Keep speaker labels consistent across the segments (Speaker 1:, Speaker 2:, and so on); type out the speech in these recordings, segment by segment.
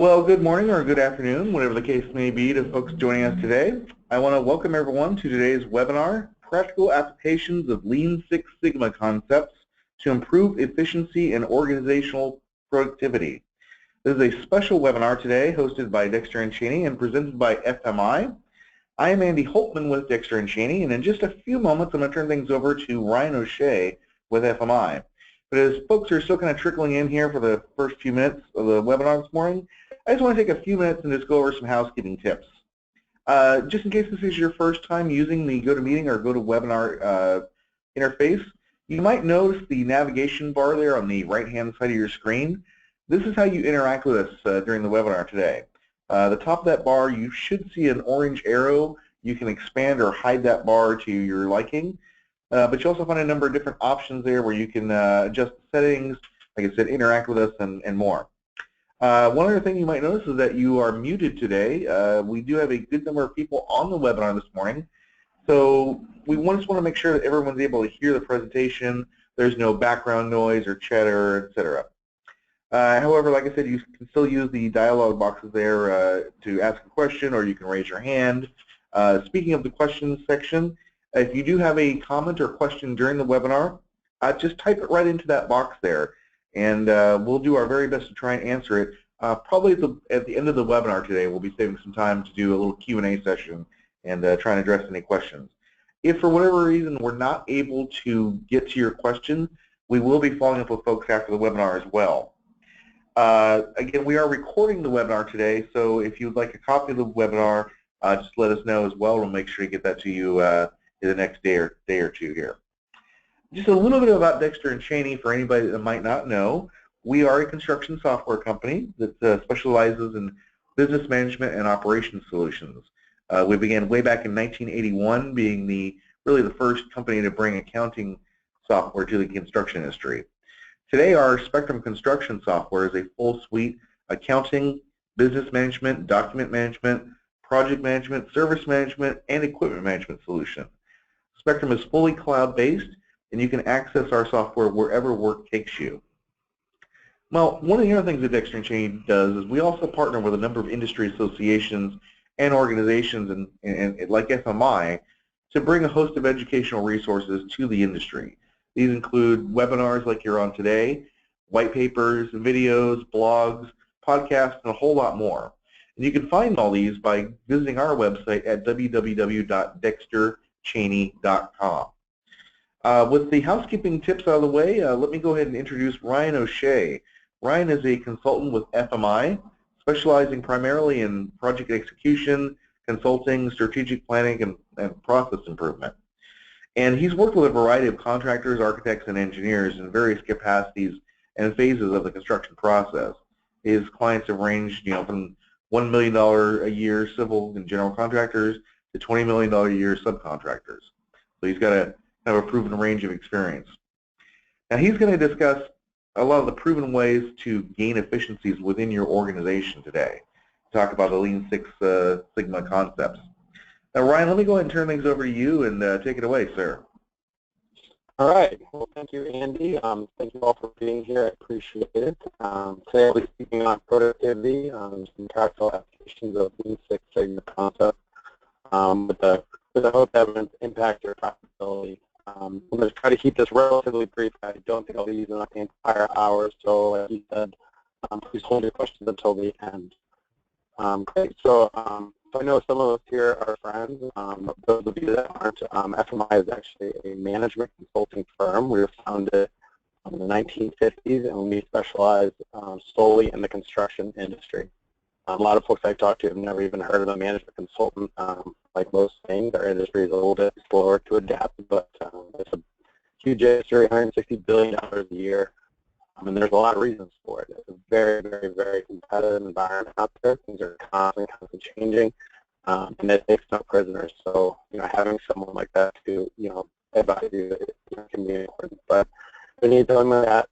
Speaker 1: Well, good morning or good afternoon, whatever the case may be to folks joining us today. I want to welcome everyone to today's webinar, Practical Applications of Lean Six Sigma Concepts to Improve Efficiency and Organizational Productivity. This is a special webinar today hosted by Dexter & Cheney and presented by FMI. I am Andy Holtman with Dexter & Cheney, and in just a few moments I'm going to turn things over to Ryan O'Shea with FMI. But as folks are still kind of trickling in here for the first few minutes of the webinar this morning, I just want to take a few minutes and just go over some housekeeping tips. Just in case this is your first time using the GoToMeeting or GoToWebinar interface, you might notice the navigation bar there on the right-hand side of your screen. This is how you interact with us during the webinar today. The top of that bar, you should see an orange arrow. You can expand or hide that bar to your liking. But you also find a number of different options there where you can adjust the settings, like I said, interact with us, and more. One other thing you might notice is that you are muted today. We do have a good number of people on the webinar this morning, so we just want to make sure that everyone's able to hear the presentation. There's no background noise or chatter, etc. However, like I said, you can still use the dialog boxes there to ask a question, or you can raise your hand. Speaking of the questions section, if you do have a comment or question during the webinar, just type it right into that box there, and we'll do our very best to try and answer it. Probably at the end of the webinar today, we'll be saving some time to do a little Q&A session and try and address any questions. If for whatever reason we're not able to get to your question, we will be following up with folks after the webinar as well. Again, we are recording the webinar today, so if you'd like a copy of the webinar, just let us know as well. We'll make sure to get that to you in the next day or two here. Just a little bit about Dexter & Cheney for anybody that might not know. We are a construction software company that specializes in business management and operations solutions. We began way back in 1981, being really the first company to bring accounting software to the construction industry. Today, our Spectrum Construction software is a full suite accounting, business management, document management, project management, service management, and equipment management solution. Spectrum is fully cloud-based, and you can access our software wherever work takes you. Well, one of the other things that Dexter & Cheney does is we also partner with a number of industry associations and organizations and like FMI to bring a host of educational resources to the industry. These include webinars like you're on today, white papers, videos, blogs, podcasts, and a whole lot more. And you can find all these by visiting our website at www.dextercheney.com. With the housekeeping tips out of the way, let me go ahead and introduce Ryan O'Shea. Ryan is a consultant with FMI, specializing primarily in project execution, consulting, strategic planning, and process improvement. And he's worked with a variety of contractors, architects, and engineers in various capacities and phases of the construction process. His clients have ranged, from $1 million a year civil and general contractors to $20 million a year subcontractors. So he's got a proven range of experience. Now he's going to discuss a lot of the proven ways to gain efficiencies within your organization today. Talk about the Lean Six Sigma concepts. Now Ryan, let me go ahead and turn things over to you and take it away, sir.
Speaker 2: All right. Well, thank you, Andy. Thank you all for being here. I appreciate it. Today I'll be speaking on productivity, some practical applications of Lean Six Sigma concept with the hope that will impact your profitability. I'm going to try to keep this relatively brief. I don't think I'll be using up the entire hour, so as you said, please hold your questions until the end. Great. So I know some of us here are friends. Those of you that aren't, FMI is actually a management consulting firm. We were founded in the 1950s, and we specialize solely in the construction industry. A lot of folks I talk to have never even heard of a management consultant. Like most things, our industry is a little bit slower to adapt, but it's a huge industry, $160 billion a year, and there's a lot of reasons for it. It's a very, very, very competitive environment out there. Things are constantly changing, and it takes no prisoners. So, having someone like that to, advise you can be important. But when you tell me that,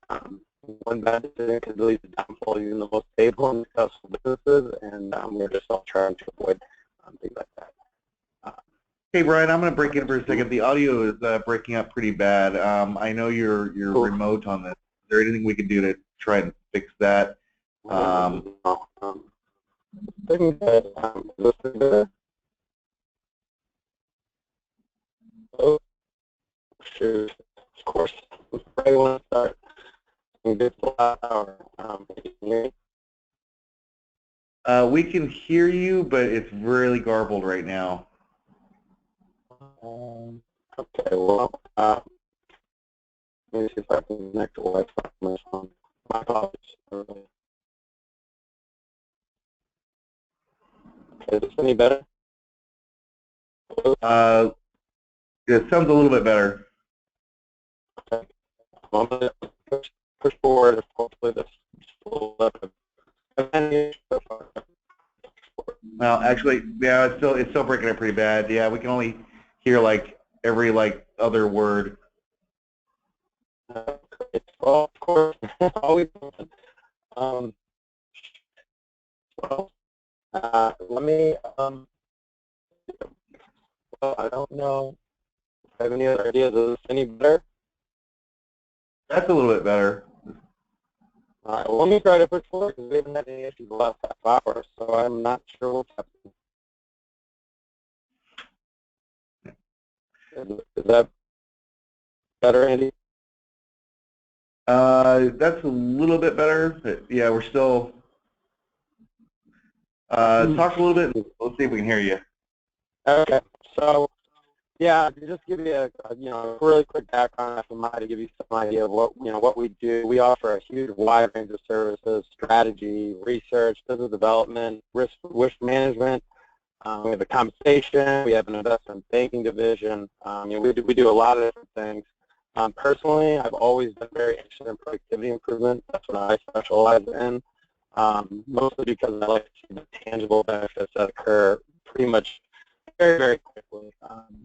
Speaker 2: one bad decision could lead to downfall of even the most stable and successful businesses, and we're just all trying to avoid things like that.
Speaker 1: Hey Brian, I'm going to break in for a second. The audio is breaking up pretty bad. I know you're remote on this. Is there anything we can do to try and fix that?
Speaker 2: Doing good. Is this good? Oh, shoot. Of course. I want to start. Good last hour. Can you hear me?
Speaker 1: We can hear you, but it's really garbled right now.
Speaker 2: Okay, well, let me see if I can connect to Wi-Fi on my phone. My apologies. Okay, is this any better?
Speaker 1: It sounds a little bit better.
Speaker 2: Okay. I'm going to push forward. Hopefully this is a little better.
Speaker 1: Well, actually, yeah, it's still breaking up pretty bad. Yeah, we can only hear like every other word.
Speaker 2: Well, of course, always. Um, well, let me. Well, I don't know if I have any other ideas. Is this any better?
Speaker 1: That's a little bit better.
Speaker 2: All right. Well, let me try to push forward because we haven't had any issues the last half hour, so I'm not sure what's happening. Is that better, Andy?
Speaker 1: That's a little bit better. But yeah, we're still. Talk a little bit. Let's see if we can hear you.
Speaker 2: Okay. So, yeah, to just give you a really quick background on FMI to give you some idea of what we do. We offer a huge wide range of services: strategy, research, business development, risk management. We have a compensation. We have an investment banking division. We do a lot of different things. Personally, I've always been very interested in productivity improvement. That's what I specialize in, mostly because I like to see the tangible benefits that occur pretty much very, very quickly.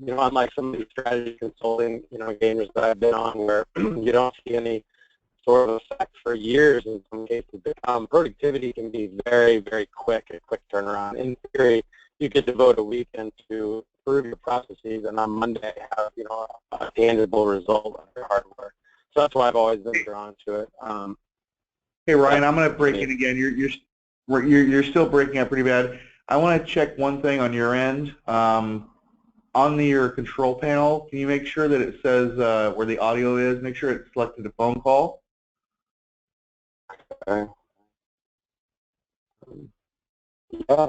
Speaker 2: Unlike some of these strategy consulting, engagements that I've been on where you don't see any sort of effect for years in some cases, productivity can be very, very quick, a quick turnaround. In theory, you could devote a weekend to improve your processes, and on Monday have a tangible result of your hard work. So that's why I've always been drawn to it.
Speaker 1: Hey Ryan, I'm going to break in again. You're still breaking up pretty bad. I want to check one thing on your end. On your control panel, can you make sure that it says where the audio is? Make sure it's selected a phone call.
Speaker 2: Okay.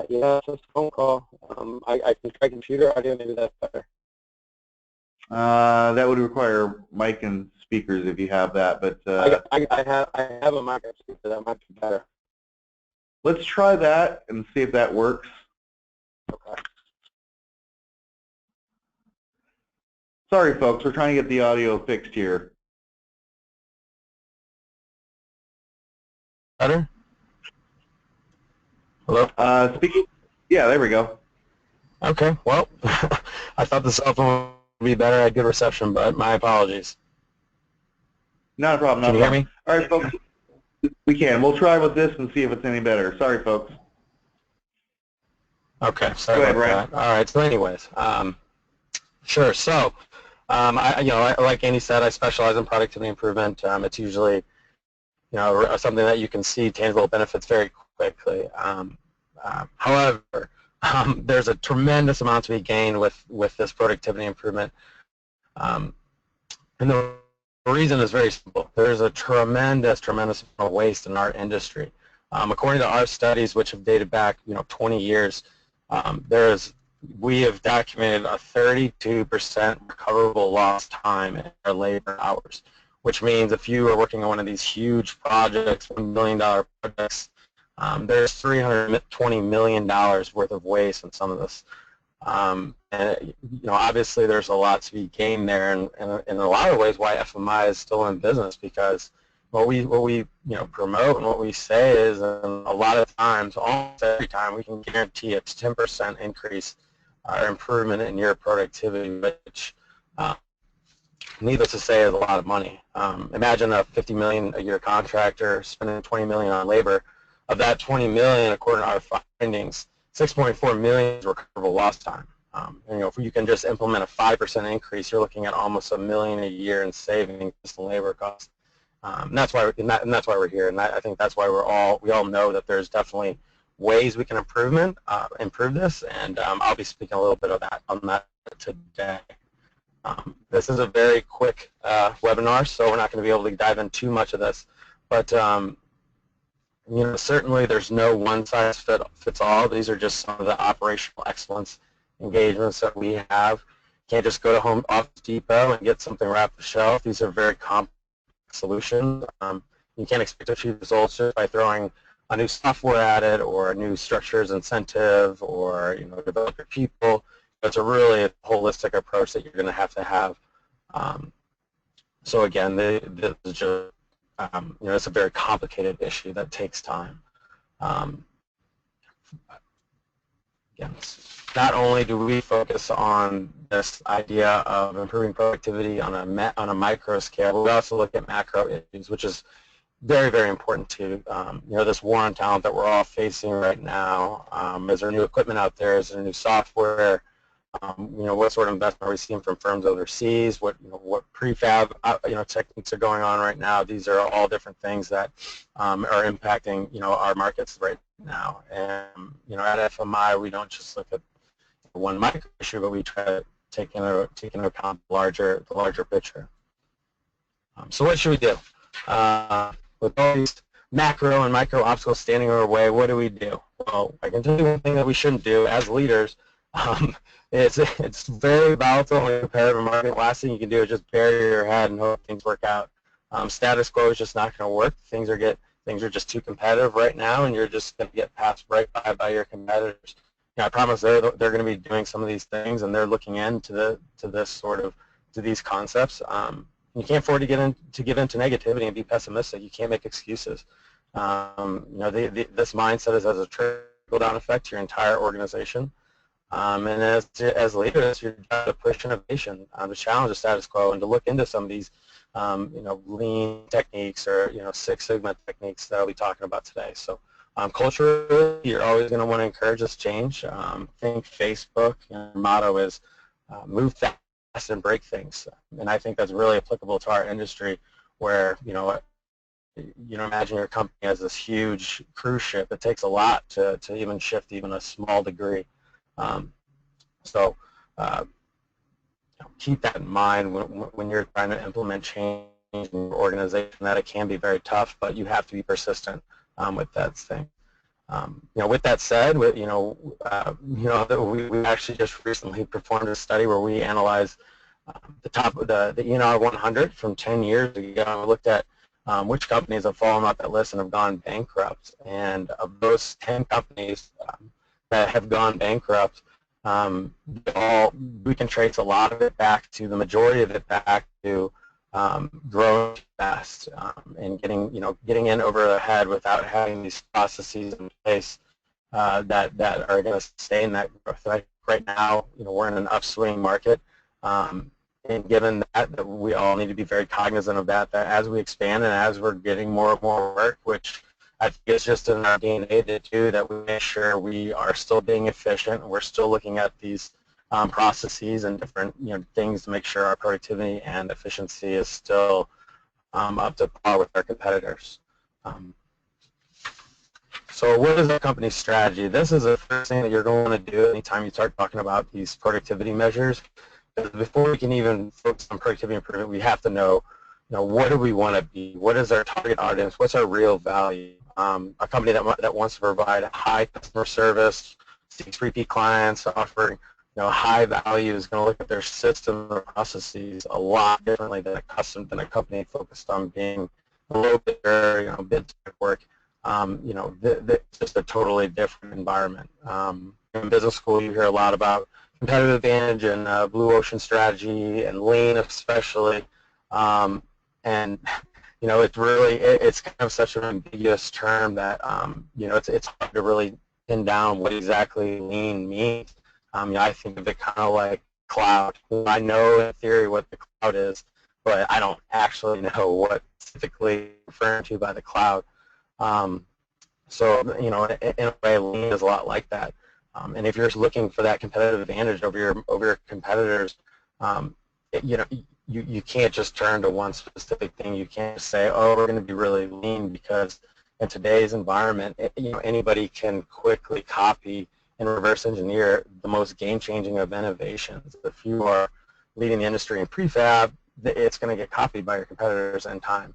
Speaker 2: Yeah, it's a phone call. I can try computer audio. Maybe that's better.
Speaker 1: That would require mic and speakers if you have that, but
Speaker 2: I have a micro speaker. That might be better.
Speaker 1: let's try that and see if that works.
Speaker 2: Okay.
Speaker 1: Sorry, folks, we're trying to get the audio fixed here.
Speaker 2: Better? Hello?
Speaker 1: Speaking. Yeah, there we go.
Speaker 2: Okay, well, I thought the cell phone would be better. I had good reception, but my apologies.
Speaker 1: Not a problem, not
Speaker 2: Can
Speaker 1: a
Speaker 2: you hear
Speaker 1: problem.
Speaker 2: me?
Speaker 1: All right, folks, we can. We'll try with this and see if it's any better. Sorry, folks.
Speaker 2: Okay, sorry
Speaker 1: Go ahead,
Speaker 2: about
Speaker 1: Ryan.
Speaker 2: that. All right, so anyways, sure. So, like Andy said, I specialize in productivity improvement. It's usually, something that you can see tangible benefits very quickly. However, there's a tremendous amount to be gained with this productivity improvement, and the reason is very simple. There's a tremendous amount of waste in our industry. According to our studies, which have dated back, 20 years, we have documented a 32% recoverable lost time in our labor hours, which means if you are working on one of these huge projects, $1 million projects, there's $320 million worth of waste in some of this. And obviously there's a lot to be gained there, and in a lot of ways why FMI is still in business, because what we promote and what we say is, and a lot of times, almost every time, we can guarantee a 10% increase or improvement in your productivity, which needless to say is a lot of money. Imagine a $50 million a year contractor spending $20 million on labor. Of that $20 million, according to our findings, $6.4 million is recoverable lost time. If you can just implement a 5% increase, you're looking at almost $1 million a year in savings just in labor costs. And that's why we're here, and I think that's why we all know that there's definitely ways we can improve this, and I'll be speaking a little bit of that on that today. This is a very quick webinar, so we're not going to be able to dive in too much of this, but certainly there's no one-size-fits-all. These are just some of the operational excellence engagements that we have. You can't just go to Office Depot and get something right off the shelf. These are very complex solutions. You can't expect to achieve results just by throwing a new software at it or a new structures incentive or develop your people. It's a really holistic approach that you're going to have. So again, this is just it's a very complicated issue that takes time. Again, not only do we focus on this idea of improving productivity on a micro scale, we also look at macro issues, which is very, very important too. This war on talent that we're all facing right now. Is there new equipment out there? Is there new software? What sort of investment are we seeing from firms overseas? What prefab techniques are going on right now? These are all different things that are impacting our markets right now. And at FMI, we don't just look at one micro issue, but we try to take into account the larger picture. So what should we do? With all these macro and micro obstacles standing in our way, what do we do? Well, I can tell you one thing that we shouldn't do as leaders. It's very volatile in a competitive market. Last thing you can do is just bury your head and hope things work out. Status quo is just not going to work. Things are just too competitive right now, and you're just going to get passed right by your competitors. I promise they're going to be doing some of these things, and they're looking into these concepts. You can't afford to give into negativity and be pessimistic. You can't make excuses. This mindset has a trickle-down effect to your entire organization. And as leaders, you're trying to push innovation, to challenge the status quo, and to look into some of these, lean techniques or Six Sigma techniques that I'll be talking about today. So, culturally, you're always going to want to encourage this change. Think Facebook. Our motto is move fast and break things, and I think that's really applicable to our industry, where imagine your company has this huge cruise ship. It takes a lot to even shift even a small degree. So keep that in mind when you're trying to implement change in your organization, that it can be very tough, but you have to be persistent with that thing. With that said, we actually just recently performed a study where we analyzed the top of the ENR 100 from 10 years ago, and we looked at which companies have fallen off that list and have gone bankrupt. And of those 10 companies that have gone bankrupt, we can trace a lot of it back to, the majority of it back to growing fast and getting in over the head without having these processes in place that are going to sustain that growth. Right now, we're in an upswing market, and given that we all need to be very cognizant of that as we expand and as we're getting more and more work, which I think it's just in our DNA to do, that we make sure we are still being efficient. We're still looking at these processes and different things to make sure our productivity and efficiency is still up to par with our competitors. So what is our company's strategy? This is the first thing that you're going to want to do anytime you start talking about these productivity measures. Before we can even focus on productivity improvement, we have to know, what do we want to be? What is our target audience? What's our real value? A company that wants to provide high customer service, seeks repeat clients, offering high value, is going to look at their system or processes a lot differently than a company focused on being a little bit bigger, bid work. It's just a totally different environment. In business school, you hear a lot about competitive advantage and blue ocean strategy and lean especially, and it's kind of such an ambiguous term that it's hard to really pin down what exactly lean means. I think of it kind of like cloud. I know in theory what the cloud is, but I don't actually know what specifically referring to by the cloud. So in a way, lean is a lot like that. And if you're looking for that competitive advantage over your competitors, you can't just turn to one specific thing. You can't say, oh, we're going to be really lean because in today's environment, anybody can quickly copy and reverse engineer the most game-changing of innovations. If you are leading the industry in prefab, it's going to get copied by your competitors in time.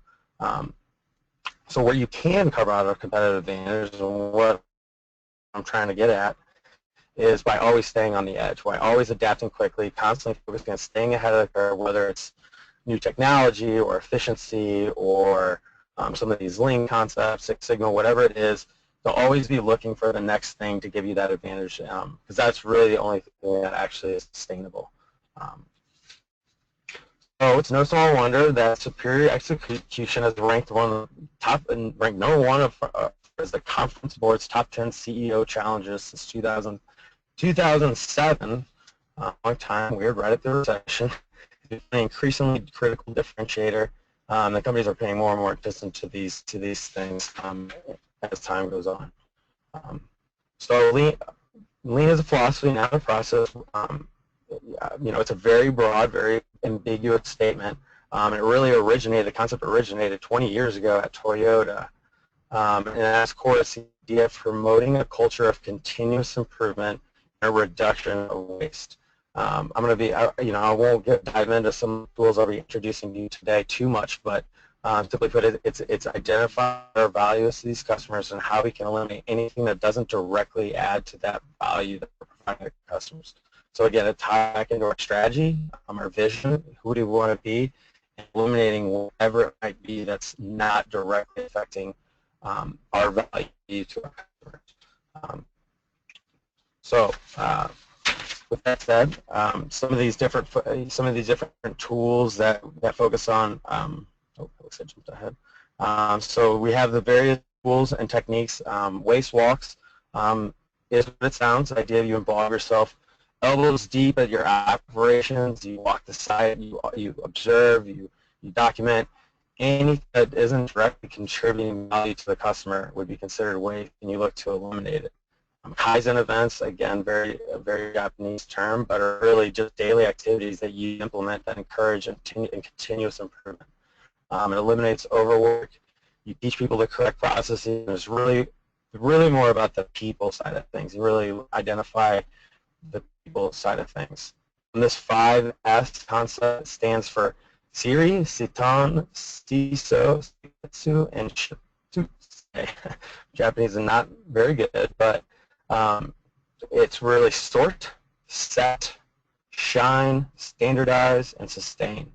Speaker 2: So where you can carve out a competitive advantage, and what I'm trying to get at, is by always staying on the edge, by always adapting quickly, constantly focusing on staying ahead of the curve, whether it's new technology or efficiency or some of these lean concepts, Six Sigma, whatever it is. They'll always be looking for the next thing to give you that advantage, because that's really the only thing that actually is sustainable. So it's no small wonder that superior execution has ranked ranked number one as the conference board's top 10 CEO challenges since 2007. A long time, weird, right at the recession. It's an increasingly critical differentiator. The companies are paying more and more attention to these things as time goes on. So lean is a philosophy, not a process. It's a very broad, very ambiguous statement. It really the concept originated 20 years ago at Toyota. And that's core to the idea of promoting a culture of continuous improvement and a reduction of waste. I'm going to be, I won't dive into some tools I'll be introducing to you today too much, but simply put, it's identifying our values to these customers and how we can eliminate anything that doesn't directly add to that value that we're providing to customers. So again, it ties back into our strategy, our vision, who do we want to be, and eliminating whatever it might be that's not directly affecting our value to our customers. With that said, some of these different tools that focus on. Looks like I jumped ahead. So we have the various tools and techniques. Waste walks is what it sounds. The idea you involve yourself elbows deep at your operations. You walk the site. You observe. You document. Anything that isn't directly contributing value to the customer would be considered waste, and you look to eliminate it. Kaizen events, again, a very Japanese term, but are really just daily activities that you implement that encourage continuous improvement. It eliminates overwork. You teach people the correct processes. It's really more about the people side of things. You really identify the people side of things. And this 5S concept stands for Siri, Siton, Siso, Sitsu, and Shitsuse. Japanese is not very good, but it's really sort, set, shine, standardize, and sustain.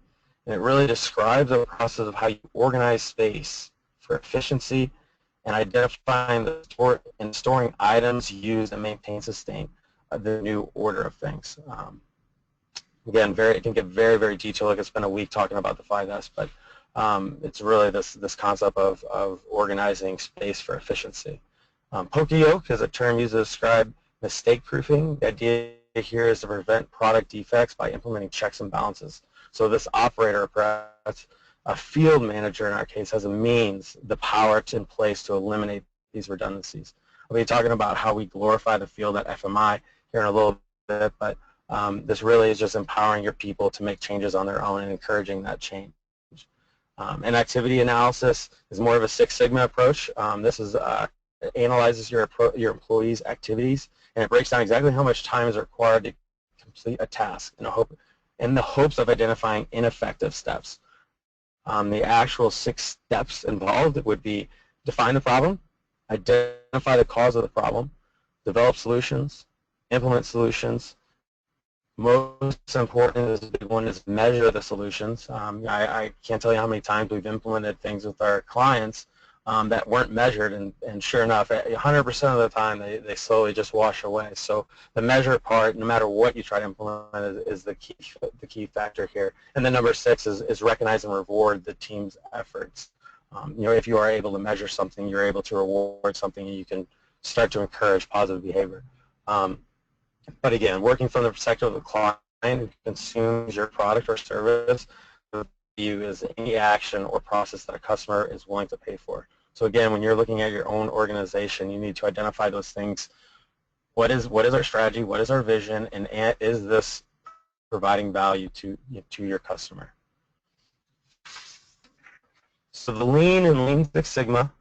Speaker 2: And it really describes the process of how you organize space for efficiency and identifying and storing items used and maintain sustain the new order of things. Again, it can get very, very detailed. I could spend a week talking about the 5S, but it's really this concept of organizing space for efficiency. Poka-yoke is a term used to describe mistake proofing. The idea here is to prevent product defects by implementing checks and balances. So this operator, perhaps a field manager in our case, has the power in place to eliminate these redundancies. I'll be talking about how we glorify the field at FMI here in a little bit, but this really is just empowering your people to make changes on their own and encouraging that change. And activity analysis is more of a Six Sigma approach. This is analyzes your employees' activities, and it breaks down exactly how much time is required to complete a task in the hopes of identifying ineffective steps. The actual 6 steps involved would be define the problem, identify the cause of the problem, develop solutions, implement solutions. Most important is the big one is measure the solutions. I can't tell you how many times we've implemented things with our clients that weren't measured, and sure enough, 100% of the time they slowly just wash away. So the measure part, no matter what you try to implement, is the key factor here. And then number 6 is recognize and reward the team's efforts. If you are able to measure something, you're able to reward something, and you can start to encourage positive behavior. But again, working from the perspective of the client who consumes your product or service, the value is any action or process that a customer is willing to pay for. So again, when you're looking at your own organization, you need to identify those things. What is our strategy? What is our vision? And is this providing value to your customer? So the Lean and Lean Six Sigma,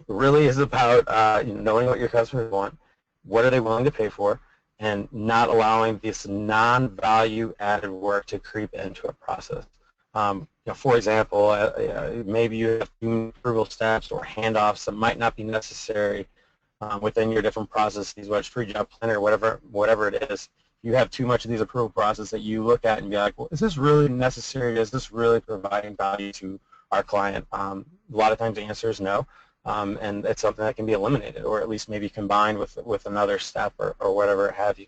Speaker 2: really is about knowing what your customers want, what are they willing to pay for, and not allowing this non-value added work to creep into a process. For example, maybe you have approval steps or handoffs that might not be necessary within your different processes, whether it's pre-job planner or whatever it is. You have too much of these approval processes that you look at and be like, well, is this really necessary? Is this really providing value to our client? A lot of times the answer is no, and it's something that can be eliminated or at least maybe combined with another step or whatever have you.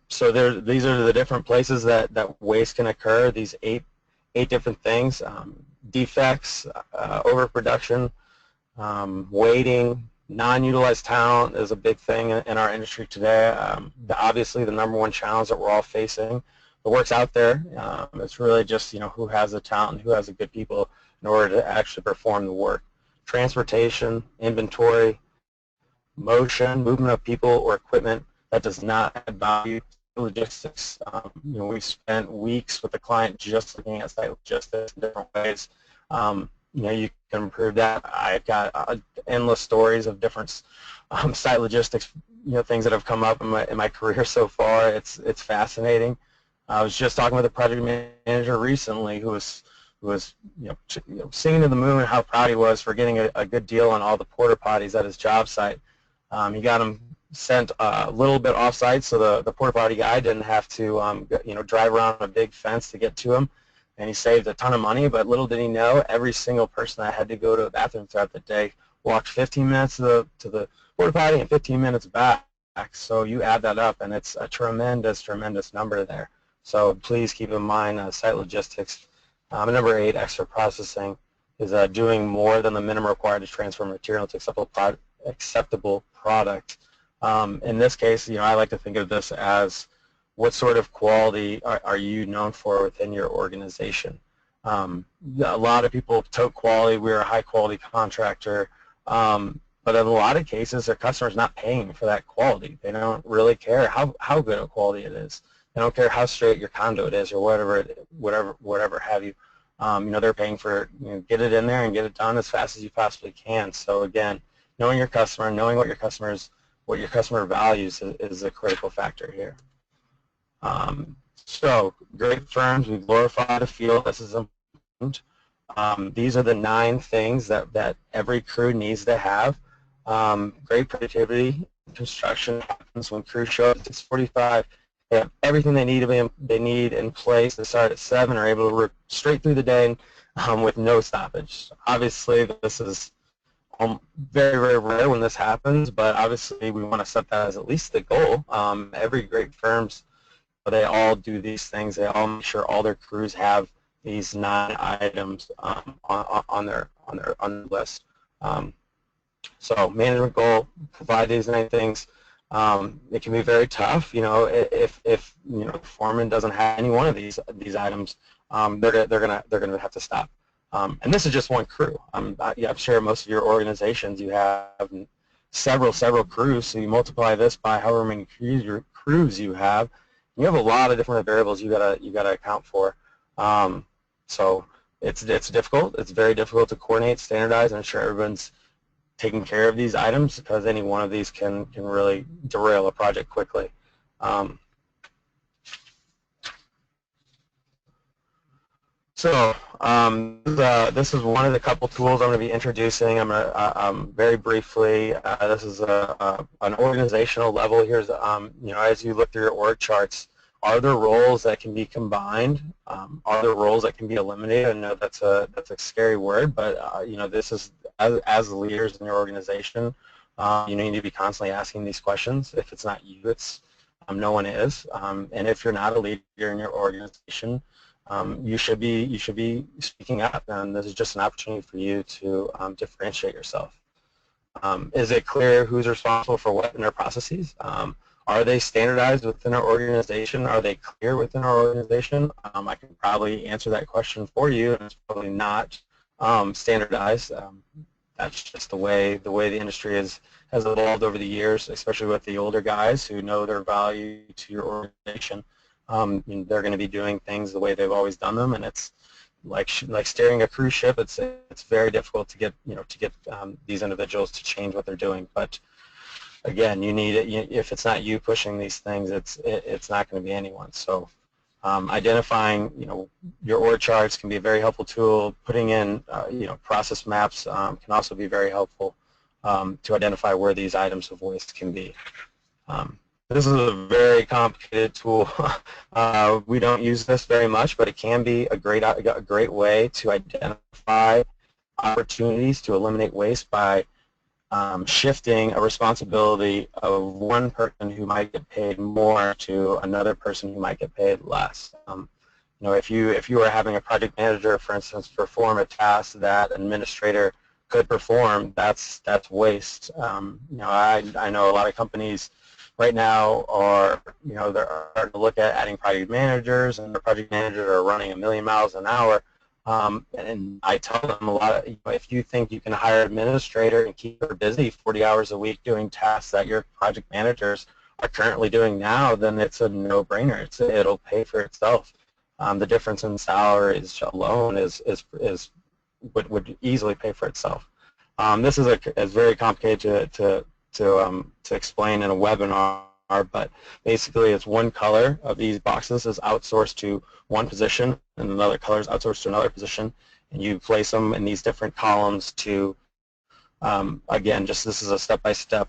Speaker 2: So these are the different places that waste can occur, these eight different things: defects, overproduction, waiting, non-utilized talent is a big thing in our industry today. Obviously, the number one challenge that we're all facing. The work's out there. It's really just who has the talent, who has the good people in order to actually perform the work. Transportation, inventory, motion, movement of people or equipment that does not add value. Logistics. We spent weeks with the client just looking at site logistics in different ways. You can improve that. I've got endless stories of different site logistics, things that have come up in my career so far. It's fascinating. I was just talking with a project manager recently who was singing to the moon how proud he was for getting a good deal on all the porta potties at his job site. He got them sent a little bit off-site, so the porta potty guy didn't have to drive around a big fence to get to him, and he saved a ton of money. But little did he know, every single person that had to go to the bathroom throughout the day walked 15 minutes to the porta potty and 15 minutes back. So you add that up, and it's a tremendous number there. So please keep in mind site logistics. Number 8, extra processing, is doing more than the minimum required to transfer material to acceptable product. In this case, I like to think of this as what sort of quality are you known for within your organization. A lot of people tote quality. We're a high-quality contractor, but in a lot of cases, their customer's not paying for that quality. They don't really care how good a quality it is. They don't care how straight your conduit is or whatever have you. They're paying for get it in there and get it done as fast as you possibly can. So again, knowing your customer, knowing what your customer values is a critical factor here. So great firms, we glorify the field. This is important. These are the 9 things that every crew needs to have. Great productivity. Construction happens when crews show up at 6:45. They have everything they need in place to start at 7, are able to work straight through the day with no stoppage. Obviously, this is very, very rare when this happens, but obviously we want to set that as at least the goal. Every great firms, they all do these things. They all make sure all their crews have these 9 items on their list. So management goal, provide these 9 things. It can be very tough, if the foreman doesn't have any one of these items, they're gonna have to stop. And this is just one crew. I'm sure most of your organizations you have several crews, so you multiply this by however many crews you have. You have a lot of different variables you gotta account for. So it's difficult. It's very difficult to coordinate, standardize, and ensure everyone's taking care of these items, because any one of these can really derail a project quickly. This is one of the couple tools I'm going to be introducing. I'm going to very briefly. This is an organizational level. Here's as you look through your org charts, are there roles that can be combined? Are there roles that can be eliminated? I know that's a scary word, but this is as leaders in your organization, you need to be constantly asking these questions. If it's not you, it's no one is. And if you're not a leader in your organization, you should be speaking up, and this is just an opportunity for you to differentiate yourself. Is it clear who's responsible for what in their processes? Are they standardized within our organization? Are they clear within our organization? I can probably answer that question for you, and it's probably not standardized. That's just the way the industry has evolved over the years, especially with the older guys who know their value to your organization. They're going to be doing things the way they've always done them, and it's like steering a cruise ship. It's very difficult to get these individuals to change what they're doing. But again, you need it. If it's not you pushing these things, it's not going to be anyone. So identifying your org charts can be a very helpful tool. Putting in process maps can also be very helpful to identify where these items of waste can be. This is a very complicated tool. We don't use this very much, but it can be a great way to identify opportunities to eliminate waste by shifting a responsibility of one person who might get paid more to another person who might get paid less. If you are having a project manager, for instance, perform a task that an administrator could perform, that's waste. I know a lot of companies right now are they're starting to look at adding project managers, and their project managers are running 1,000,000 miles an hour. And I tell them a lot of, if you think you can hire an administrator and keep her busy 40 hours a week doing tasks that your project managers are currently doing now, then it's a no-brainer. It'll pay for itself. The difference in salaries alone would easily pay for itself. This is very complicated to explain in a webinar, but basically it's one color of these boxes is outsourced to one position and another color is outsourced to another position, and you place them in these different columns to, again, this is a step-by-step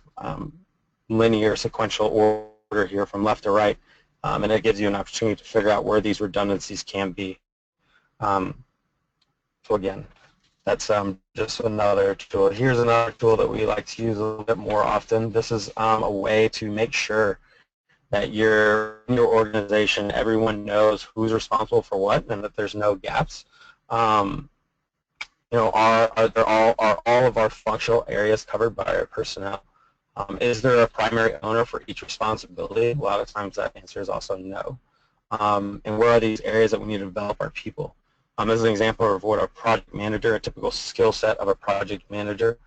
Speaker 2: linear sequential order here from left to right, and it gives you an opportunity to figure out where these redundancies can be. So again, that's just another tool. Here's another tool that we like to use a little bit more often. This is a way to make sure that in your organization, everyone knows who's responsible for what, and that there's no gaps. Are all of our functional areas covered by our personnel? Is there a primary owner for each responsibility? A lot of times that answer is also no. And where are these areas that we need to develop our people? As an example of what a project manager, a typical skill set of a project manager,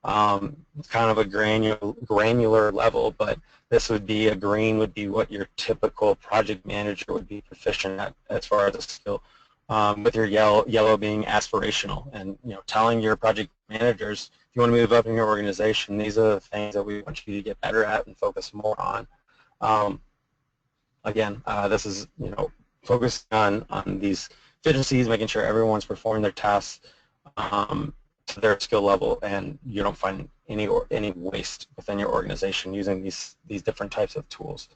Speaker 2: it's kind of a granular level, but this would be, a green would be what your typical project manager would be proficient at as far as a skill, with your yellow being aspirational, and telling your project managers, if you want to move up in your organization, these are the things that we want you to get better at and focus more on. Again, this is focusing on these efficiencies, making sure everyone's performing their tasks to their skill level, and you don't find any waste within your organization using these different types of tools.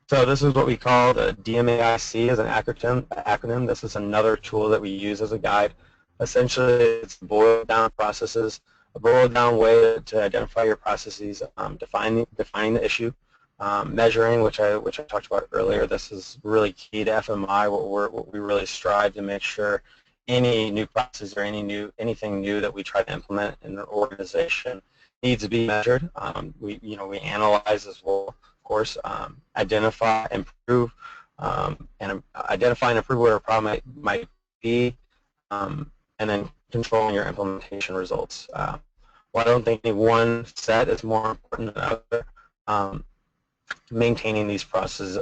Speaker 2: So this is what we call the DMAIC as an acronym. This is another tool that we use as a guide. Essentially, it's boiled down processes, a boiled down way to identify your processes, defining the issue, measuring, which I talked about earlier. This is really key to FMI. What we really strive to make sure any new process or anything new that we try to implement in an organization needs to be measured. We analyze as well, of course, identify, improve, and identify and improve what our problem might be, and then controlling your implementation results. Well, I don't think any one set is more important than other. Maintaining these processes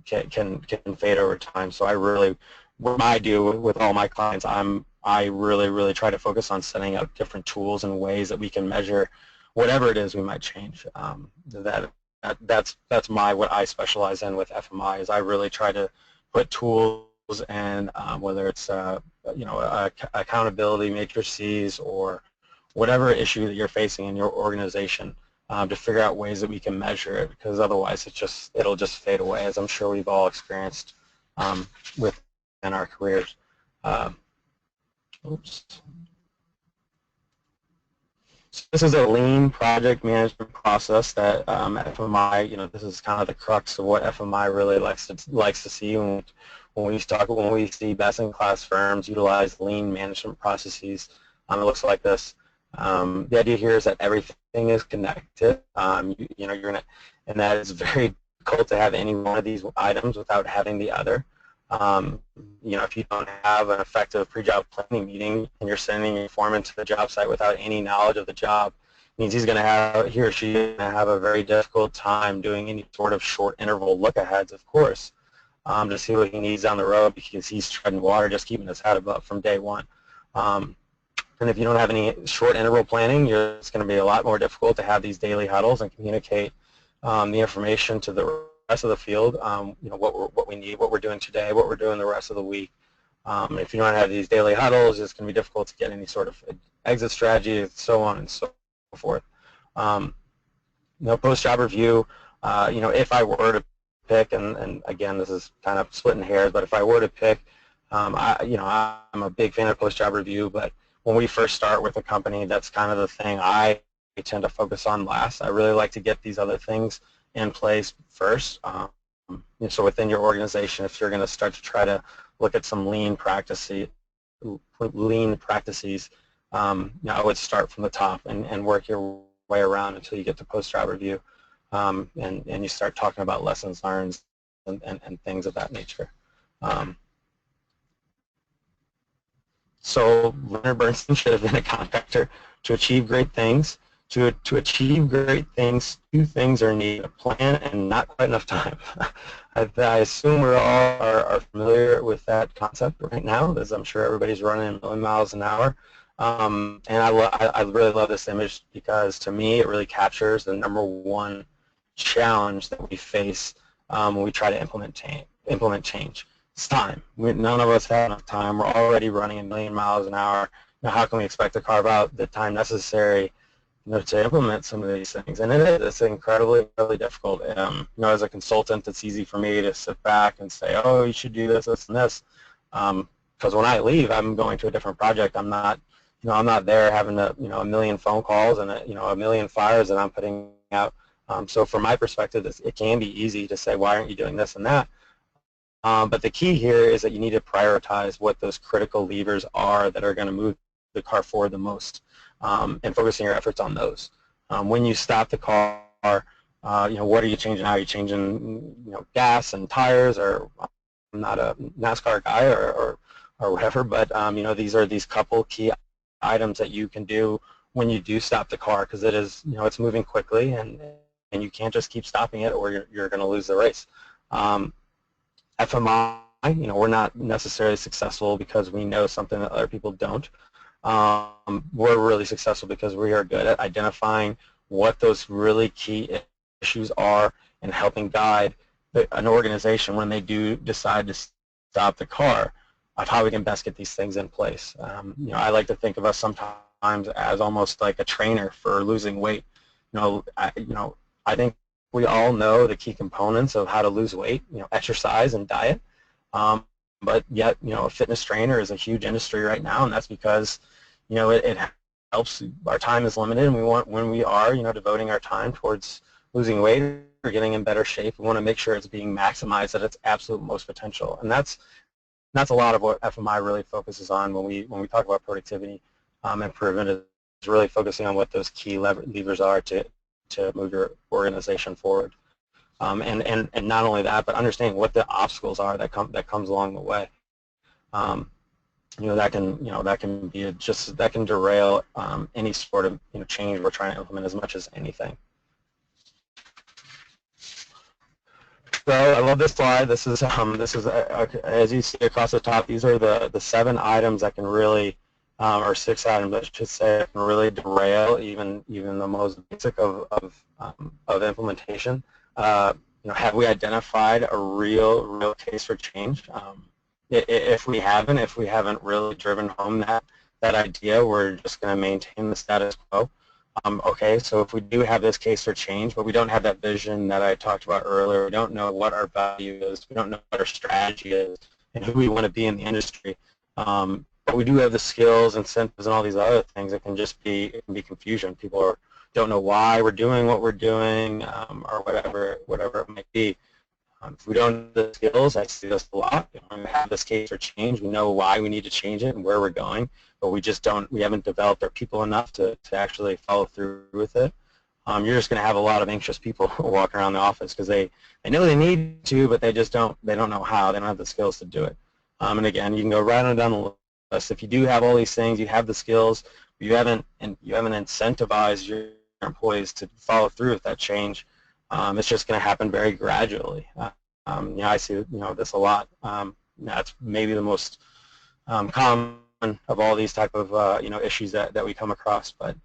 Speaker 2: can fade over time. So what I do with all my clients, I really try to focus on setting up different tools and ways that we can measure whatever it is we might change. That's what I specialize in with FMI, is I really try to put tools and whether it's accountability matrices or whatever issue that you're facing in your organization, to figure out ways that we can measure it, because otherwise it'll just fade away, as I'm sure we've all experienced within our careers. Oops. So this is a lean project management process that FMI, this is kind of the crux of what FMI really likes to see when we see best-in-class firms utilize lean management processes. It looks like this. The idea here is that everything is connected. And that is very difficult to have any one of these items without having the other. If you don't have an effective pre-job planning meeting and you're sending your foreman to the job site without any knowledge of the job, it means he or she is going to have a very difficult time doing any sort of short interval look-aheads, of course. to see what he needs down the road, because he's treading water just keeping his head above from day one. And if you don't have any short interval planning, it's going to be a lot more difficult to have these daily huddles and communicate the information to the rest of the field, what we need, what we're doing today, what we're doing the rest of the week. If you don't have these daily huddles, it's going to be difficult to get any sort of exit strategy, so on and so forth. Post-job review, if I were to pick, and again, this is kind of splitting hairs, but if I were to pick, I'm a big fan of post-job review, but when we first start with a company, that's kind of the thing I tend to focus on last. I really like to get these other things in place first. So within your organization, if you're going to start to try to look at some lean practices, I would start from the top and work your way around until you get to post-job review, and you start talking about lessons learned and things of that nature. So Leonard Bernstein should have been a contractor. To achieve great things, to achieve great things, two things are needed: a plan and not quite enough time. I assume we all are familiar with that concept right now, as I'm sure everybody's running a million miles an hour. And I really love this image, because to me it really captures the #1 challenge that we face when we try to implement change. It's time. None of us have enough time. We're already running a million miles an hour. How can we expect to carve out the time necessary to implement some of these things? And it's incredibly difficult. As a consultant, it's easy for me to sit back and say, oh, you should do this, this, and this. Because when I leave, I'm going to a different project. I'm not there having a million phone calls and a million fires that I'm putting out. So from my perspective, it can be easy to say, why aren't you doing this and that? But the key here is that you need to prioritize what those critical levers are that are going to move the car forward the most, and focusing your efforts on those. When you stop the car, what are you changing? Are you changing gas and tires? Or I'm not a NASCAR guy or whatever, but these are these couple key items that you can do when you do stop the car, because it is it's moving quickly, and you can't just keep stopping it, or you're going to lose the race. FMI, we're not necessarily successful because we know something that other people don't. We're really successful because we are good at identifying what those really key issues are and helping guide an organization when they do decide to stop the car, of how we can best get these things in place. I like to think of us sometimes as almost like a trainer for losing weight. I think we all know the key components of how to lose weight, exercise and diet. But yet, a fitness trainer is a huge industry right now, and that's because, it helps. Our time is limited, and when we are, devoting our time towards losing weight or getting in better shape, we want to make sure it's being maximized at its absolute most potential. And that's a lot of what FMI really focuses on when we talk about productivity improvement. Is really focusing on what those key levers are to move your organization forward, and not only that, but understanding what the obstacles are that comes along the way. That can derail any sort of change we're trying to implement as much as anything. So I love this slide. This is as you see across the top, these are the 7 items that can really, or 6 items, I should say, that can really derail even the most basic of implementation. Have we identified a real case for change? If we haven't really driven home that idea, we're just going to maintain the status quo. Okay, so if we do have this case for change, but we don't have that vision that I talked about earlier, we don't know what our value is, we don't know what our strategy is, and who we want to be in the industry, but we do have the skills, incentives, and all these other things, it can be confusion. People don't know why we're doing what we're doing, or whatever it might be. If we don't have the skills, I see this a lot. We have this case for change. We know why we need to change it and where we're going, but we haven't developed our people enough to actually follow through with it. You're just going to have a lot of anxious people walking around the office because they know they need to, but they don't know how. They don't have the skills to do it. And again, you can go right on down the list. If you do have all these things, you have the skills, but you haven't incentivized your employees to follow through with that change, it's just going to happen very gradually. I see this a lot. That's maybe the most common of all these type of issues that we come across. But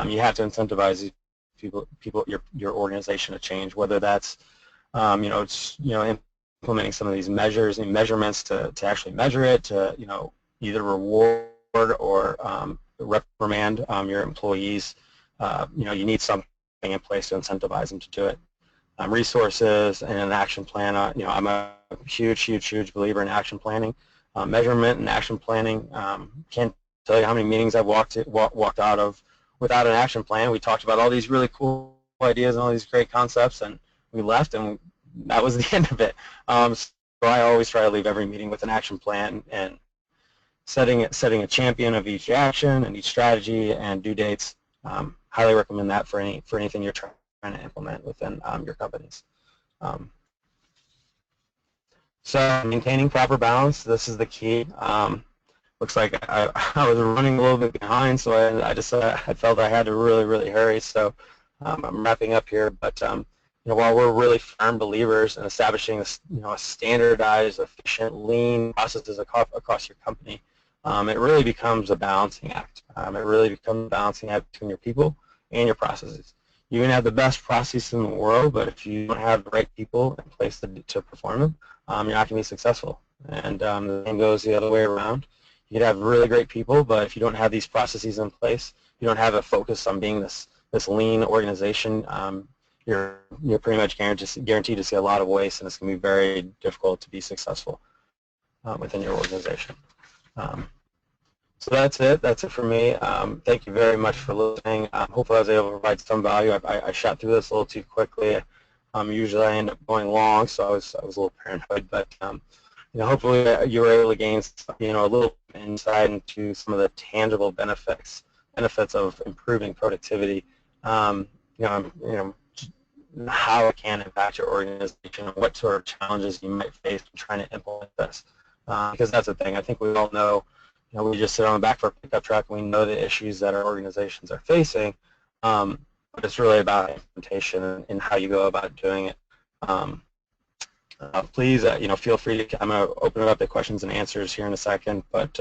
Speaker 2: you have to incentivize these people, your organization to change. Whether that's it's implementing some of these measures and measurements to actually measure it, to either reward or reprimand your employees. You need something in place to incentivize them to do it. Resources and an action plan. I'm a huge believer in action planning, measurement and action planning. Can't tell you how many meetings I've walked out of without an action plan. We talked about all these really cool ideas and all these great concepts, and we left, and that was the end of it. So I always try to leave every meeting with an action plan and setting a champion of each action and each strategy and due dates. Highly recommend that for anything you're trying to implement within your companies. So maintaining proper balance, this is the key. Looks like I was running a little bit behind, so I felt I had to really hurry. So I'm wrapping up here. But while we're really firm believers in establishing a standardized, efficient, lean processes across your company, it really becomes a balancing act. It really becomes a balancing act between your people and your processes. You can have the best processes in the world, but if you don't have the right people in place to perform them, you're not going to be successful. And the same goes the other way around. You can have really great people, but if you don't have these processes in place, you don't have a focus on being this lean organization, you're pretty much guaranteed to see a lot of waste, and it's going to be very difficult to be successful within your organization. So that's it. That's it for me. Thank you very much for listening. Hopefully I was able to provide some value. I shot through this a little too quickly. Usually I end up going long, so I was a little paranoid. But hopefully you were able to gain a little insight into some of the tangible benefits of improving productivity. How it can impact your organization and what sort of challenges you might face in trying to implement this. Because that's the thing. I think we all know. We just sit on the back of our pickup truck and we know the issues that our organizations are facing, but it's really about implementation and how you go about doing it. Please, feel free to. I'm going to open it up to questions and answers here in a second, but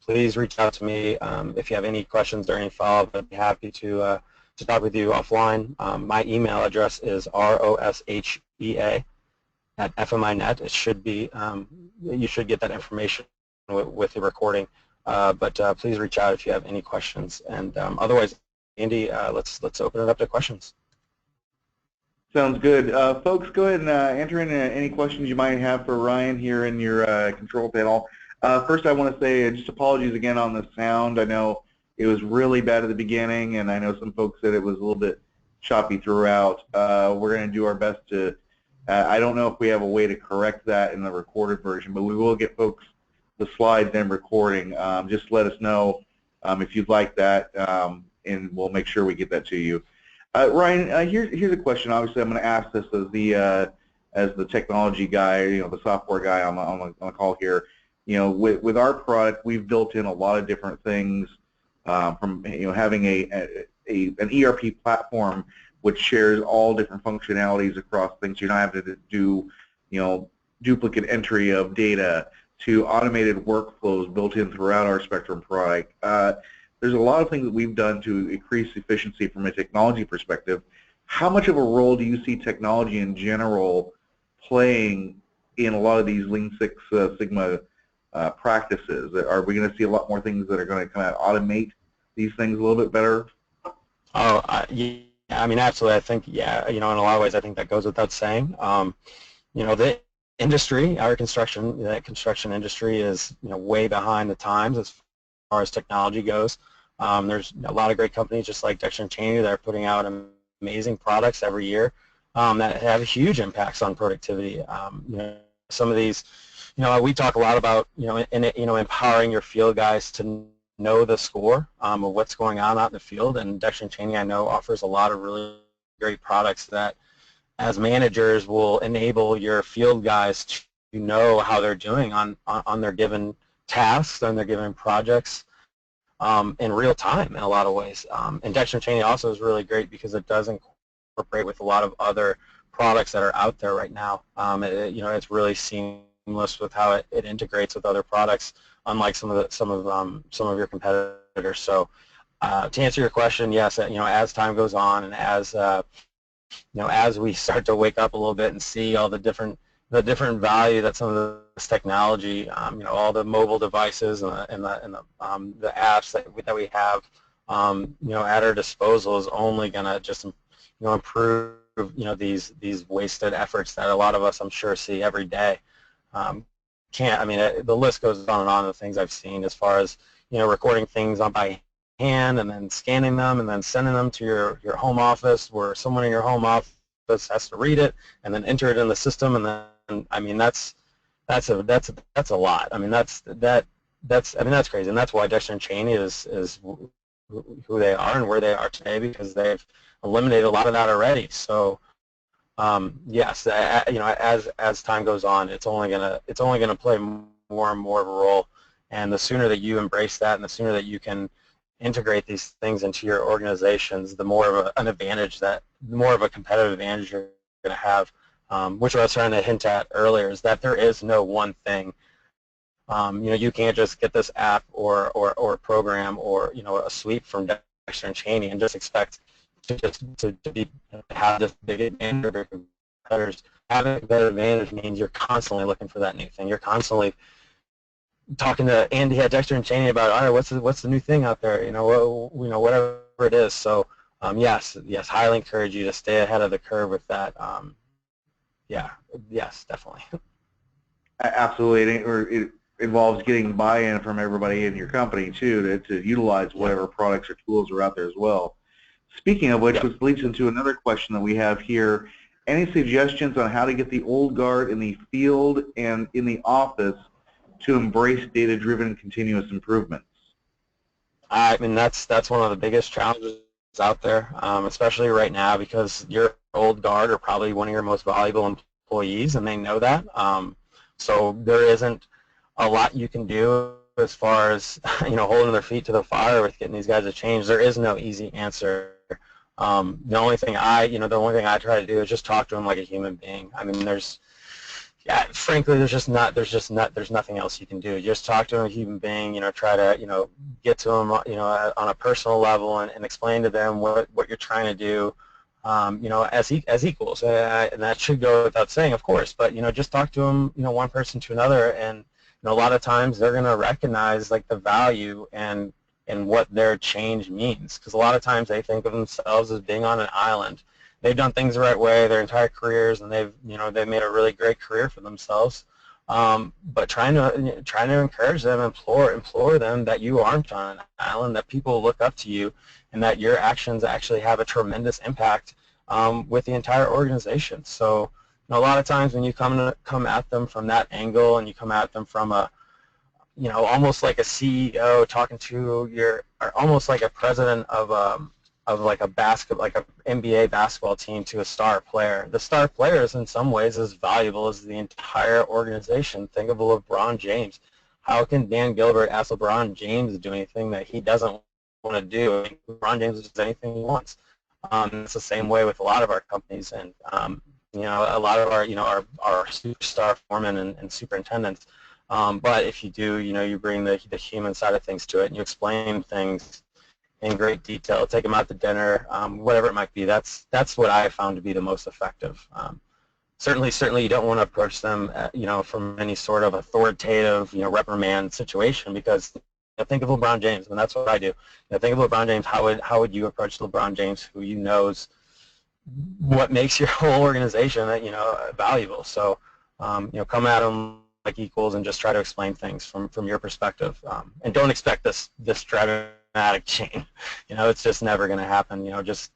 Speaker 2: please reach out to me if you have any questions or any follow-up. I'd be happy to talk with you offline. My email address is roshea@fmi.net. It should be. You should get that information with the recording. But please reach out if you have any questions. And otherwise, Andy, let's open it up to questions.
Speaker 1: Sounds good. Folks, go ahead and enter in any questions you might have for Ryan here in your control panel. First, I want to say just apologies again on the sound. I know it was really bad at the beginning, and I know some folks said it was a little bit choppy throughout. We're going to do our best to, I don't know if we have a way to correct that in the recorded version, but we will get folks the slides and recording. Just let us know if you'd like that, and we'll make sure we get that to you. Ryan, here's a question. Obviously, I'm going to ask this as the technology guy, the software guy on the call here. With our product, we've built in a lot of different things, from having an ERP platform which shares all different functionalities across things. You're not having to do duplicate entry of data, to automated workflows built in throughout our Spectrum product. There's a lot of things that we've done to increase efficiency from a technology perspective. How much of a role do you see technology in general playing in a lot of these Lean Six Sigma practices? Are we going to see a lot more things that are going to kind of automate these things a little bit better?
Speaker 2: Oh, yeah. I mean, absolutely. I think, yeah. In a lot of ways, I think that goes without saying. The industry, our construction industry is way behind the times as far as technology goes. There's a lot of great companies just like Dexter and Cheney that are putting out amazing products every year that have huge impacts on productivity. Some of these, we talk a lot about empowering your field guys to know the score of what's going on out in the field, and Dexter and Cheney I know offers a lot of really great products that as managers will enable your field guys to know how they're doing on their given tasks, on their given projects in real time in a lot of ways. And Dexter and Cheney also is really great because it does incorporate with a lot of other products that are out there right now. It's really seamless with how it integrates with other products, unlike some of your competitors. So to answer your question, yes, as time goes on and as we start to wake up a little bit and see all the different value that some of this technology, all the mobile devices and the apps that we have, at our disposal is only going to just, improve, these wasted efforts that a lot of us, I'm sure, see every day. The list goes on and on of things I've seen as far as, recording things by hand and then scanning them and then sending them to your home office, where someone in your home office has to read it and then enter it in the system, and then that's a lot. That's crazy, and that's why Dexter and Cheney is who they are and where they are today, because they've eliminated a lot of that already. So yes, as time goes on, it's only gonna play more and more of a role, and the sooner that you embrace that and the sooner that you can integrate these things into your organizations, the more of the more of a competitive advantage you're going to have, which I was trying to hint at earlier, is that there is no one thing. You can't just get this app or program or a suite from Dexter and Cheney and just expect to have this big advantage over competitors. Having a competitive advantage means you're constantly looking for that new thing. You're constantly talking to Andy at Dexter and Cheney about, all right, what's the new thing out there? Whatever it is. So yes, highly encourage you to stay ahead of the curve with that. Yes, definitely.
Speaker 1: Absolutely, it involves getting buy-in from everybody in your company too to utilize whatever products or tools are out there as well. Speaking of which, this leads into another question that we have here. Any suggestions on how to get the old guard in the field and in the office to embrace data-driven continuous improvements?
Speaker 2: That's one of the biggest challenges out there, especially right now, because your old guard are probably one of your most valuable employees, and they know that. So there isn't a lot you can do as far as holding their feet to the fire with getting these guys to change. There is no easy answer. The only thing I try to do is just talk to them like a human being. Frankly, there's nothing else you can do. Just talk to them like a human being. Try to get to them on a personal level and explain to them what you're trying to do. As equals, and that should go without saying, of course. But just talk to them, one person to another, and a lot of times they're going to recognize like the value and what their change means, because a lot of times they think of themselves as being on an island. They've done things the right way their entire careers, and they've made a really great career for themselves. But trying to encourage them, implore them that you aren't on an island, that people look up to you, and that your actions actually have a tremendous impact with the entire organization. So a lot of times when you come at them from that angle, and you come at them from a almost like a CEO talking to or almost like a president of like a NBA basketball team to a star player. The star player is in some ways as valuable as the entire organization. Think of LeBron James. How can Dan Gilbert ask LeBron James to do anything that he doesn't want to do? LeBron James does anything he wants. It's the same way with a lot of our companies, and a lot of our superstar foremen and superintendents. But if you do, you bring the human side of things to it, and you explain things in great detail, take them out to dinner, whatever it might be. That's what I found to be the most effective. Certainly, you don't want to approach them, from any sort of authoritative, reprimand situation, because think of LeBron James, and that's what I do. Think of LeBron James. How would you approach LeBron James, who knows what makes your whole organization, valuable? So, come at him like equals and just try to explain things from your perspective, and don't expect this dramatic change. It's just never going to happen. Just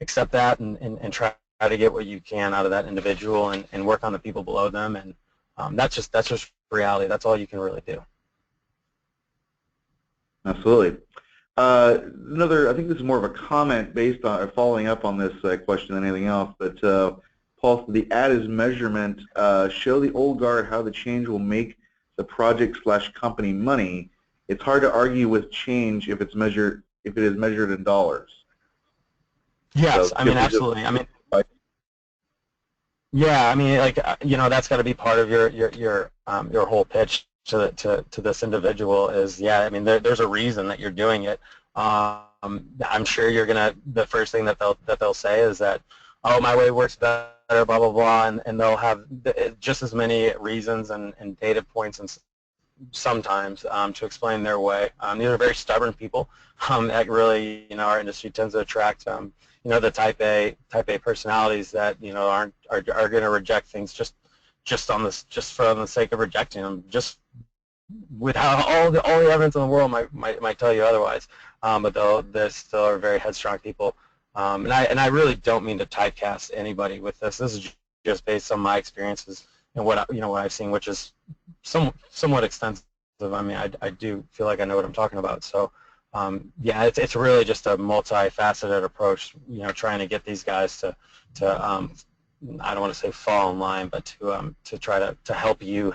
Speaker 2: accept that and try to get what you can out of that individual, and work on the people below them, and that's just reality. That's all you can really do.
Speaker 1: Absolutely. I think this is more of a comment based on following up on this question than anything else, but Paul, the ad is measurement. Show the old guard how the change will make the project/company money. It's hard to argue with change if it is measured in dollars.
Speaker 2: Yes,
Speaker 1: so,
Speaker 2: absolutely. Yeah, I mean, like that's got to be part of your whole pitch to this individual is, yeah, I mean, there's a reason that you're doing it. I'm sure the first thing that they'll say is that, oh, my way works better, blah blah blah, and they'll have just as many reasons and data points and sometimes to explain their way. These are very stubborn people that really, our industry tends to attract, the type A personalities that are going to reject things just for the sake of rejecting them, just without all the evidence in the world might tell you otherwise. But they still are very headstrong people. And I really don't mean to typecast anybody with this. This is just based on my experiences and what I've seen, which is somewhat extensive. I mean, I do feel like I know what I'm talking about. So, yeah, it's really just a multifaceted approach. Trying to get these guys to I don't want to say fall in line, but to try to help you,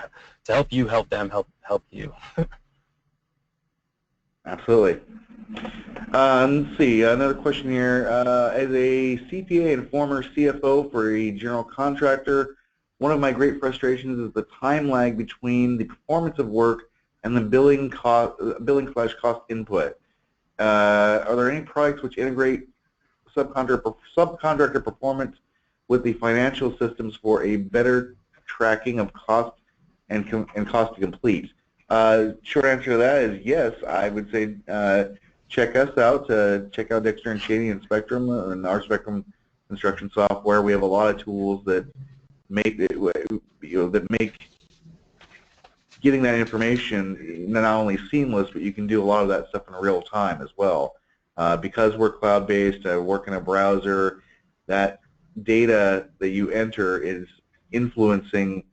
Speaker 2: help them, help you.
Speaker 1: Absolutely. Let's see, another question here. As a CPA and former CFO for a general contractor, one of my great frustrations is the time lag between the performance of work and the billing/cost input. Are there any products which integrate subcontractor performance with the financial systems for a better tracking of cost and cost to complete? Short answer to that is yes. I would say check us out. Check out Dexter and Cheney and Spectrum and our Spectrum construction software. We have a lot of tools that make getting that information not only seamless, but you can do a lot of that stuff in real time as well. Because we're cloud-based, work in a browser, that data that you enter is influencing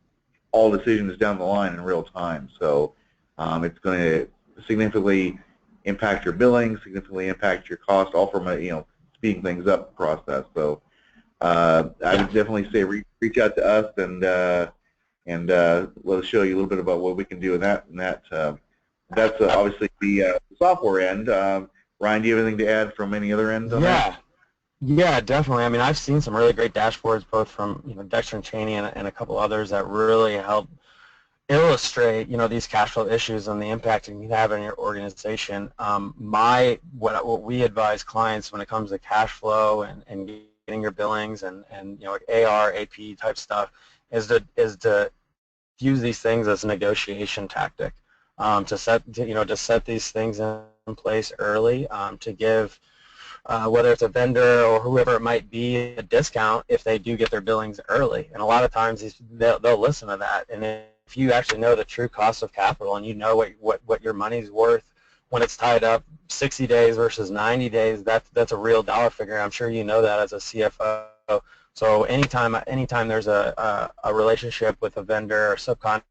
Speaker 1: all decisions down the line in real time. So it's going to significantly impact your billing, significantly impact your cost, all from a speeding things up process. So I would definitely say reach out to us and let us show you a little bit about what we can do in that. That's obviously the software end. Ryan, do you have anything to add from any other end on that?
Speaker 2: Yeah, definitely. I mean, I've seen some really great dashboards, both from Dexter and Cheney and a couple others that really help illustrate these cash flow issues and the impact it can have on your organization. What we advise clients when it comes to cash flow and getting your billings and AR, AP type stuff is to use these things as a negotiation tactic, to set these things in place early, to give whether it's a vendor or whoever it might be a discount if they do get their billings early. And a lot of times they'll listen to that. And if you actually know the true cost of capital and you know what your money's worth when it's tied up 60 days versus 90 days, that's a real dollar figure. I'm sure you know that as a CFO. So anytime there's a relationship with a vendor or subcontractor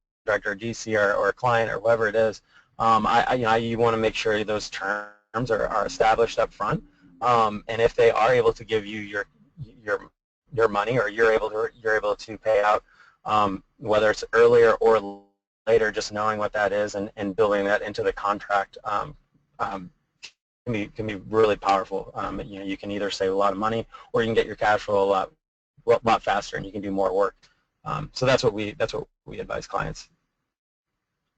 Speaker 2: or GC or a client or whoever it is, you want to make sure those terms are established up front. And if they are able to give you your money, or you're able to pay out, whether it's earlier or later, just knowing what that is and building that into the contract can be really powerful. You can either save a lot of money, or you can get your cash flow a lot faster, and you can do more work. So that's what we advise clients.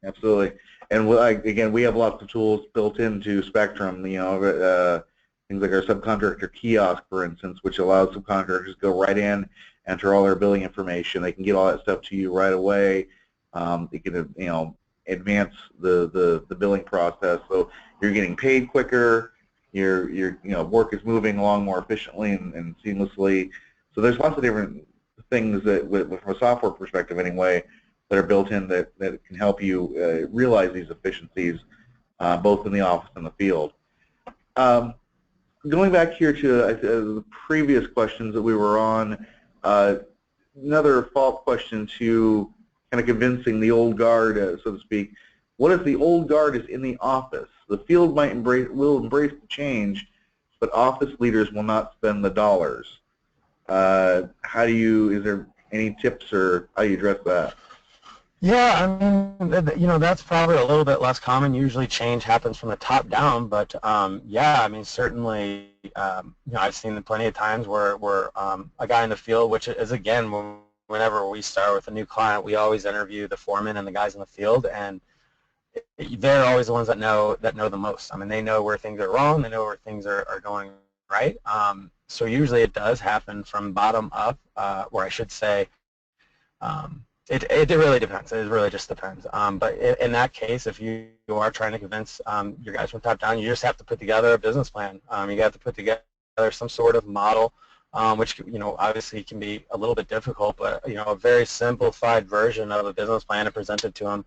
Speaker 1: Absolutely. And again, we have lots of tools built into Spectrum. Things like our subcontractor kiosk, for instance, which allows subcontractors to go right in, enter all their billing information. They can get all that stuff to you right away. They can, advance the billing process, so you're getting paid quicker. Your work is moving along more efficiently and seamlessly. So there's lots of different things that, from a software perspective anyway, that are built in that can help you realize these efficiencies, both in the office and the field. Going back here to the previous questions that we were on, another follow-up question to kind of convincing the old guard, so to speak. What if the old guard is in the office? The field will embrace the change, but office leaders will not spend the dollars. Is there any tips, or how do you address that?
Speaker 2: Yeah, I mean, that's probably a little bit less common. Usually change happens from the top down, but yeah, I mean, certainly, I've seen plenty of times where a guy in the field, which is, again, when whenever we start with a new client, we always interview the foreman and the guys in the field, and they're always the ones that know the most. I mean, they know where things are wrong, they know where things are going right. So usually it does happen from bottom up, or I should say, it really depends. It really just depends. But in that case, if you are trying to convince your guys from top down, you just have to put together a business plan. You have to put together some sort of model, which obviously can be a little bit difficult, but a very simplified version of a business plan to present it to them.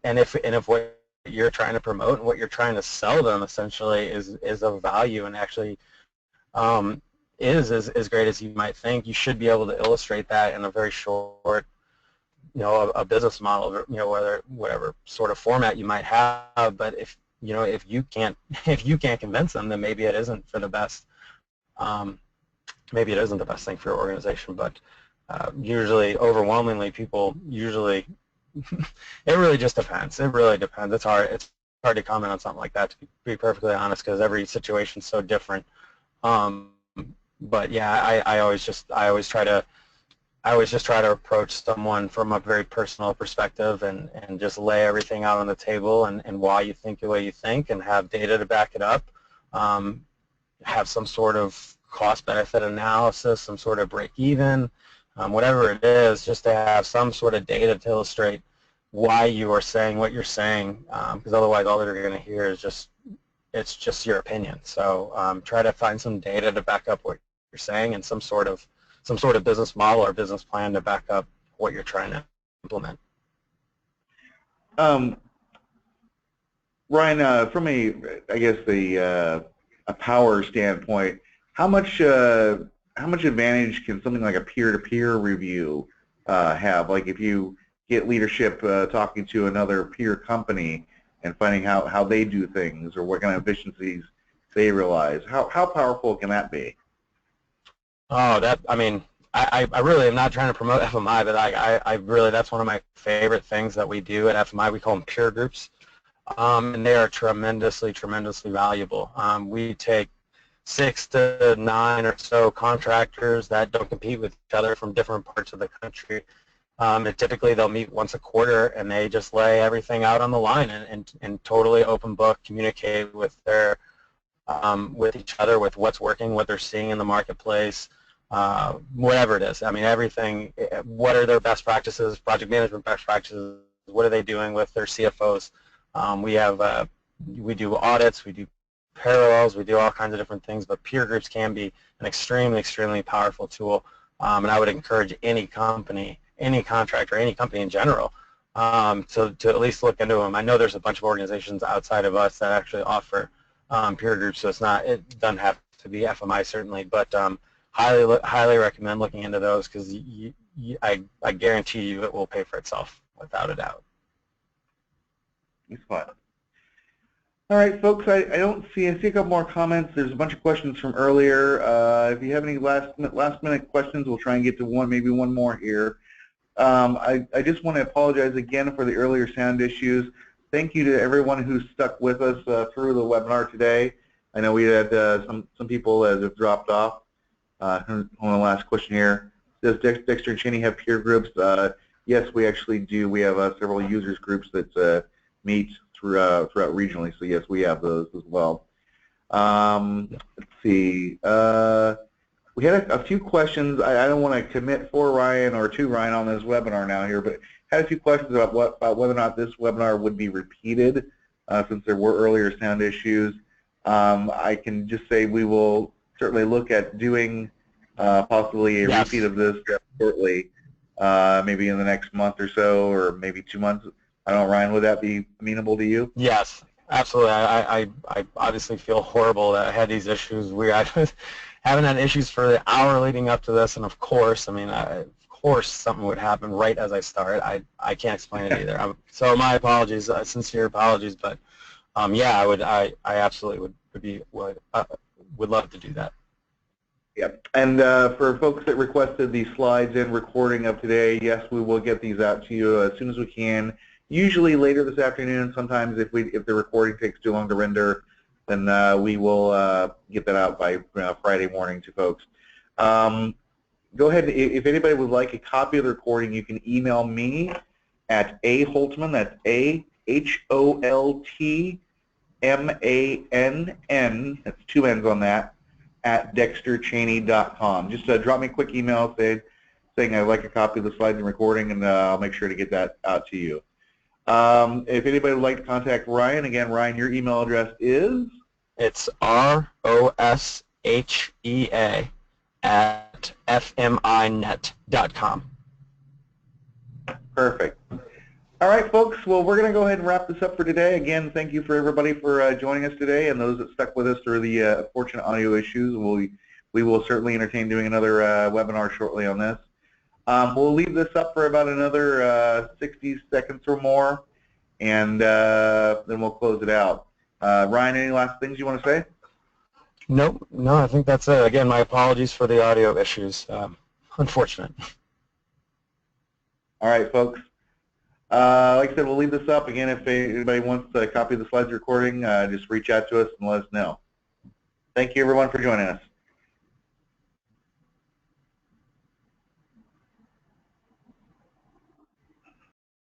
Speaker 2: And if what you're trying to promote and what you're trying to sell them essentially is of value and actually is as great as you might think, you should be able to illustrate that in a very short, a business model, whatever sort of format you might have. But if you can't convince them, then maybe it isn't for the best. Maybe it isn't the best thing for your organization. But usually, overwhelmingly, people usually. It really just depends. It really depends. It's hard to comment on something like that, to be perfectly honest, because every situation's so different. But yeah, I always just try to approach someone from a very personal perspective and just lay everything out on the table and why you think the way you think, and have data to back it up. Have some sort of cost-benefit analysis, some sort of break-even, whatever it is, just to have some sort of data to illustrate why you are saying what you're saying, because otherwise all they're going to hear is just your opinion. So try to find some data to back up what you're saying, and some sort of business model or business plan to back up what you're trying to implement.
Speaker 1: Ryan, from a power standpoint, how much advantage can something like a peer-to-peer review have? Like if you get leadership talking to another peer company and finding how they do things or what kind of efficiencies they realize, how powerful can that be?
Speaker 2: Oh, I really am not trying to promote FMI, but I really, that's one of my favorite things that we do at FMI. We call them peer groups, and they are tremendously valuable. We take 6 to 9 or so contractors that don't compete with each other from different parts of the country. And typically they'll meet once a quarter, and they just lay everything out on the line and totally open book, communicate with with each other, with what's working, what they're seeing in the marketplace, whatever it is. I mean, everything. What are their best practices, project management best practices? What are they doing with their CFOs? We do audits, we do parallels, we do all kinds of different things, but peer groups can be an extremely powerful tool, and I would encourage any company, any contractor, any company in general to at least look into them. I know there's a bunch of organizations outside of us that actually offer peer groups, so it doesn't have to be FMI certainly, but highly recommend looking into those, because I guarantee you it will pay for itself without a doubt.
Speaker 1: It's fun. All right, folks, I see a couple more comments. There's a bunch of questions from earlier. If you have any last minute questions, we'll try and get to maybe one more here. I just want to apologize again for the earlier sound issues. Thank you to everyone who stuck with us through the webinar today. I know we had some people that have dropped off on the last question here. Does Dexter and Cheney have peer groups? Yes, we actually do. We have several users groups that meet throughout regionally, so yes, we have those as well. Let's see. We had a few questions. I don't want to commit for Ryan or to Ryan on this webinar now here, but had a few questions about whether or not this webinar would be repeated since there were earlier sound issues. I can just say we will certainly look at doing possibly a repeat of this shortly, maybe in the next month or so, or maybe 2 months. I don't know, Ryan, would that be amenable to you?
Speaker 2: Yes, absolutely. I obviously feel horrible that I had these issues. I haven't had issues for the hour leading up to this, and of course, of course something would happen right as I start. I can't explain it either. So my apologies, sincere apologies, but yeah, I absolutely would love to do that.
Speaker 1: Yep. And for folks that requested the slides and recording of today, yes, we will get these out to you as soon as we can. Usually later this afternoon. Sometimes if the recording takes too long to render, then we will get that out by Friday morning to folks. go ahead, if anybody would like a copy of the recording, you can email me at aholtmann, that's AHOLTMANN, that's 2 N's on that, at dexterchaney.com. Just drop me a quick email saying I'd like a copy of the slides and recording, and I'll make sure to get that out to you. If anybody would like to contact Ryan, again, Ryan, your email address is?
Speaker 2: It's roshea@fminet.com.
Speaker 1: Perfect. All right, folks. Well, we're going to go ahead and wrap this up for today. Again, thank you for everybody for joining us today, and those that stuck with us through the unfortunate audio issues. We will certainly entertain doing another webinar shortly on this. We'll leave this up for about another 60 seconds or more, and then we'll close it out. Ryan, any last things you want to say?
Speaker 2: Nope. No, I think that's it. Again, my apologies for the audio issues. Unfortunate.
Speaker 1: All right, folks. Like I said, we'll leave this up. Again, if anybody wants a copy of the slides recording, just reach out to us and let us know. Thank you, everyone, for joining us.